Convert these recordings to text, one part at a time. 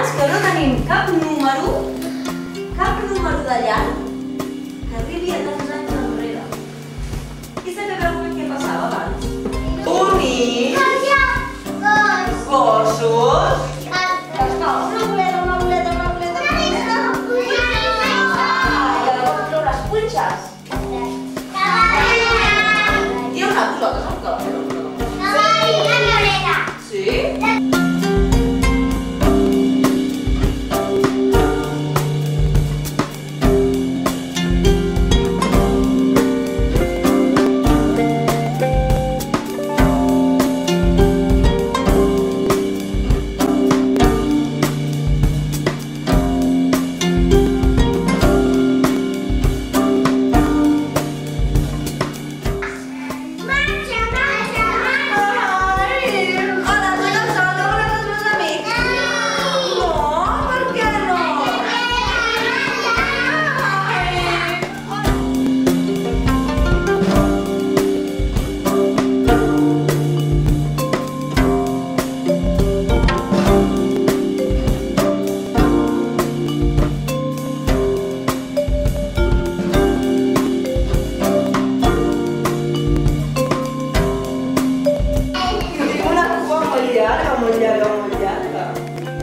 és que no tenim cap número de llar que arribi a tants anys enrere. I sabeu què passava abans? Units, gossos, una boleta. I ara pots treure les punxes. Hi ha una cosa, saps que la sí?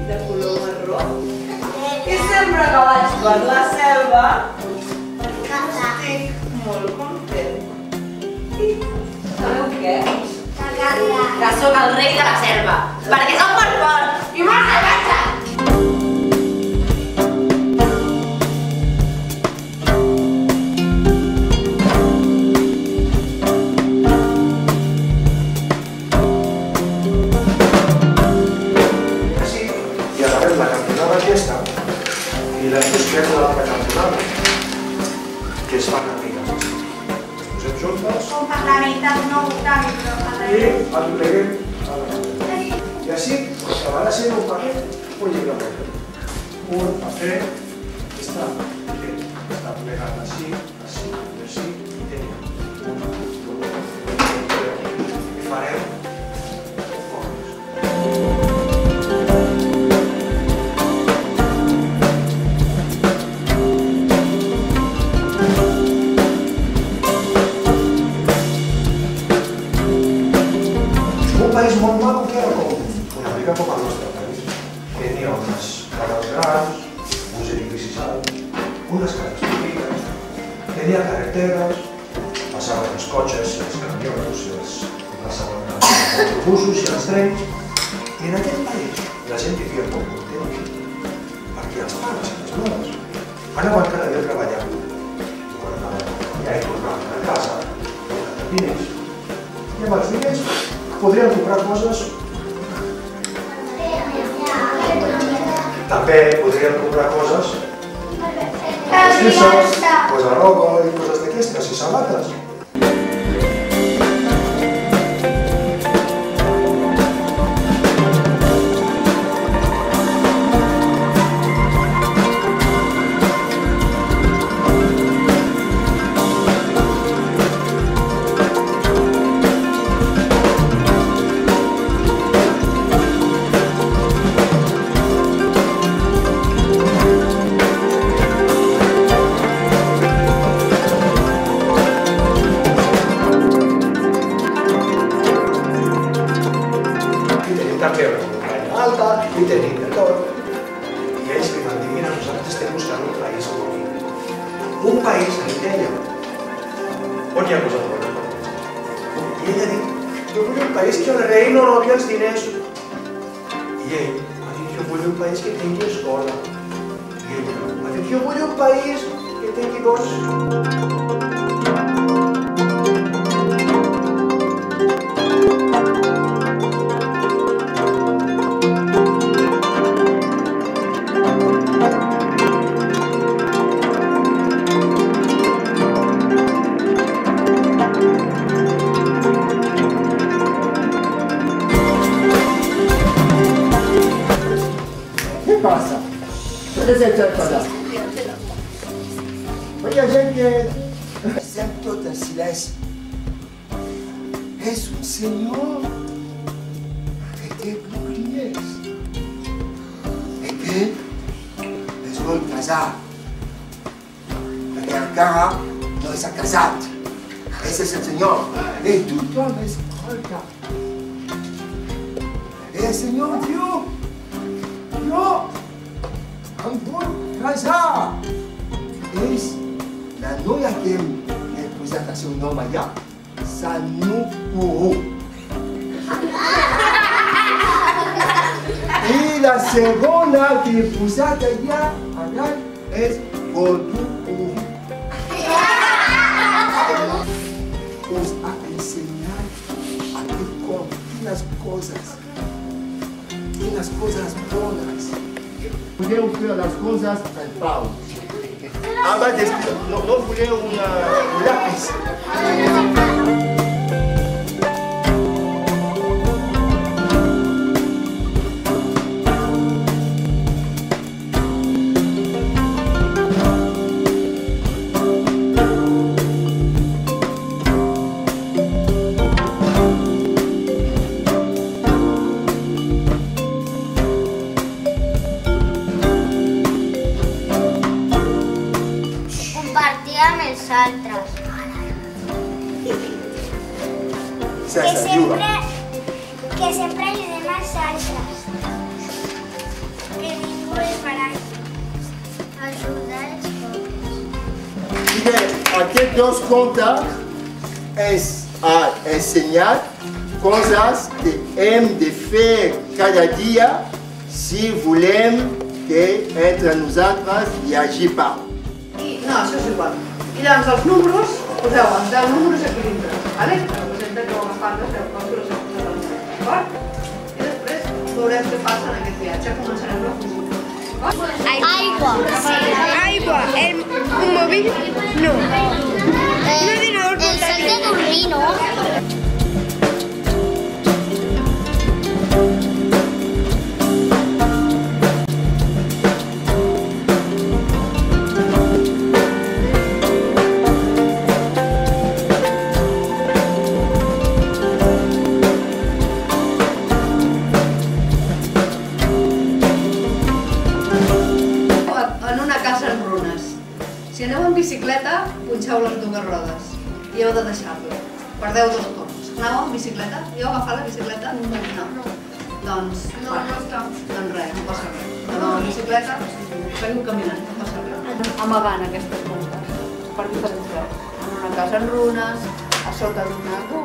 De color marró. I sempre que vaig per la selva estic molt content. I sabeu què? Que sóc el rei de la selva, perquè sóc molt fort i molt salvatge. I després crec l'altra cantonada, que es fan amigues. Posem juntes Com per la meitat, no octavi, però per la i el pleguem a la cantonada. I així acabarà sent un paquet, un llibre molt. Un paper que està plegat així, així, així, i tenim un, dos, i farem formes. Un país molt maco que era una mica com el nostre país. Tenia unes cases grans, uns edificis alts, unes cases petites, tenia carreteres, passaven els cotxes i els camions, passaven els autobusos i els trens. I en aquest país la gent vivia molt content, perquè els pares i les mares anaven cada dia a treballar. I ahí tornaven a casa, amb diners. I amb els diners podrien comprar coses. També podrien comprar coses despeses, pues roba i coses d'aquestes i sabates. També una muntanya alta i tenim de tot. I ells que van dir, mira, nosaltres estem buscant un país bonic. Un país, que deia, on hi ha posat bona cosa? I ella ha dit, jo vull un país que el rei no robi els diners. I ell ha dit, jo vull un país que tingui escola. I ella ha dit, jo vull un país que tingui bons. Passa. Totes el tot cosa. Hi ha gent que... Estem tot en silenci. És un senyor que té boucliers. I que I es vol casar. Perquè encara no s'ha casat. Ese és el senyor. I tothom escolta. I el senyor diu, jo em vull casar. És la noia que hem posat el seu nom allà. Sanukuru. I la segona que he posat allà és Godukuru. Us ha ensenyat a fer com quines coses bones. Podeu fer les coses en pau. Abans no voleu un llapis. Que sempre ajudem els altres. Que ningú es farà ajudar els pobres. I bé, aquests dos contes han ensenyat coses que hem de fer cada dia si volem que entre nosaltres hi hagi pau. No, això és igual. I llavors els números, poseu els 10 números aquí dintre, vale? Representa que ho agafant les 10 coses les heu posat al centre, d'acord? I després veurem què passa en aquest viatge. Començarem la física. Aigua. Aigua. Un móvil? No. Un ordinador El sac de dormir, no? Si aneu en bicicleta, punxeu les dues rodes i heu de deixar-lo. Perdeu 2 torns. Aneu en bicicleta i heu agafat la bicicleta? No. Doncs res, no passa res. Aneu en bicicleta, seguiu caminant, no passa res. Amagant aquestes puntes, per diferents llocs. En una casa en runes, a sota d'un arbre.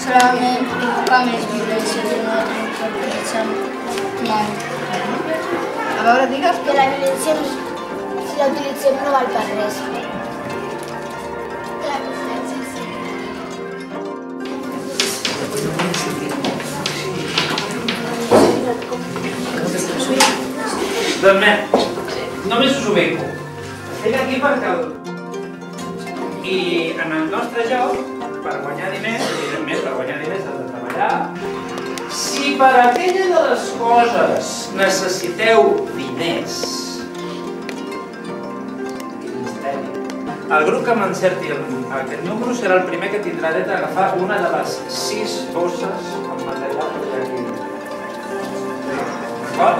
Solament provoca més violència que no utilitzem mai. A veure, digues Que la violència, si la utilitzem, no val per res. La violència sí. Doncs bé, només us ubico. Estic aquí perquè I en el nostre joc, per guanyar diners, evidentment, per guanyar diners has de treballar. Si per aquella de les coses necessiteu diners, quin misteri, el grup que m'encerti aquest número serà el primer que tindrà dret a agafar una de les 6 bosses amb material que hi ha aquí dintre. D'acord?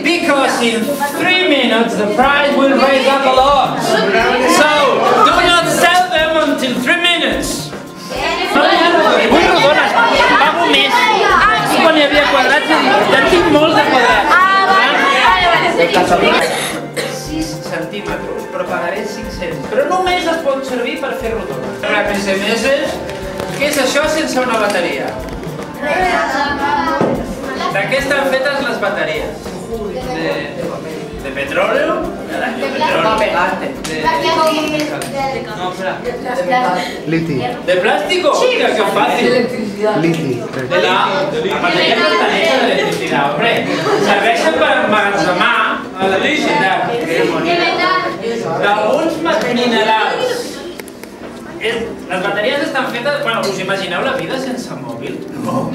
Because in 3 minutes the price will raise up a lot. So do not sell them until 3 minutes. Vull rodones, pago més. Quan hi havia quadrats ja tinc molts de quadrats. 6 centímetres, però pagaré 5 encens, però només es pot servir per fer rotones. Rep SMS, què és això sense una bateria? De què estan fetes les bateries? De petróleo? Liti. ¿De plástico? Hostia, qué fácil. Liti. La bateria no està hecha d'electricitat, hombre. Serveixen per emmagatzemar electricitat. D'alguns minerals. Les bateries estan fetes... Bueno, us imagineu la vida sense mòbil? No.